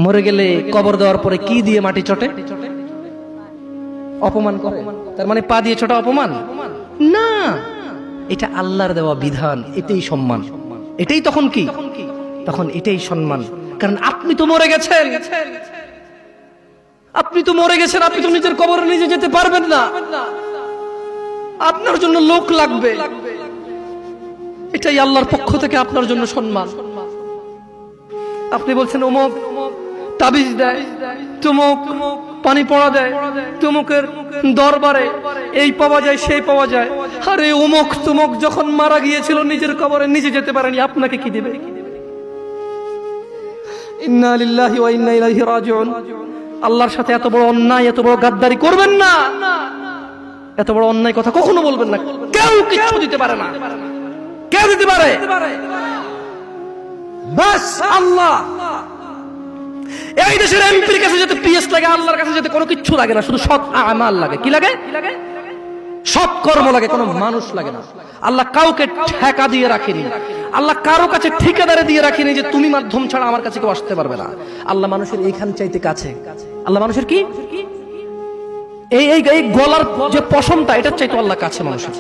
মরে গেলে কবর দেওয়ার পরে কি দিয়ে মাটি চটে? অপমান করে। তার মানে পা দিয়ে ছোটা অপমান না, এটা আল্লাহর দেওয়া বিধান, এটাই সম্মান। এটাই তখন কি? তখন এটাই সম্মান। কারণ আপনি তো মরে গেছেন, আপনি তো মরে গেছেন, আপনি তো নিজের কবরে নিজে যেতে পারবেন না, আপনার জন্য লোক লাগবে। এটাই আল্লাহর পক্ষ থেকে আপনার জন্য সম্মান। আপনি বলছেন অমুক তাবিজ দেয়, তুমুক পানি পড়া দেয়, তুমুকের দরবারে এই পাওয়া যায় সেই পাওয়া যায়। আরে অমুক তুমুক যখন মারা গিয়েছিল নিজের কবরে নিজে যেতে পারেনি, আপনাকে কি দেবে? ইন্না লিল্লাহি ওয়া ইন্না ইলাইহি রাজিউন। আল্লাহর সাথে এত বড় অন্যায়, এত বড় গাদ্দারি করবেন না, এত বড় অন্যায় কথা কখনো বলবেন না। কেউ কিছু দিতে পারে না, কেউ দিতে পারে বাস আল্লাহ। এই দেশের এমপির কাছে যেতে পিএস লাগে, আল্লাহর কাছে যেতে কোনো কিছু লাগে না, শুধু সৎ আমাল লাগে। কি লাগে? সৎ কর্ম লাগে, কোনো মানুষ লাগে না। আল্লাহ কাউকে ঠেকা দিয়ে রাখেনি, আল্লাহ কারো কাছে ঠিকাদারে দিয়ে রাখেনি যে তুমি মাধ্যম ছাড়া আমার কাছে কেউ আসতে পারবে না। আল্লাহ মানুষের এইখান চাইতে কাছে। আল্লাহ মানুষের কি এই গলার যে পশমটা, এটার চাইতে আল্লাহ কাছে মানুষের।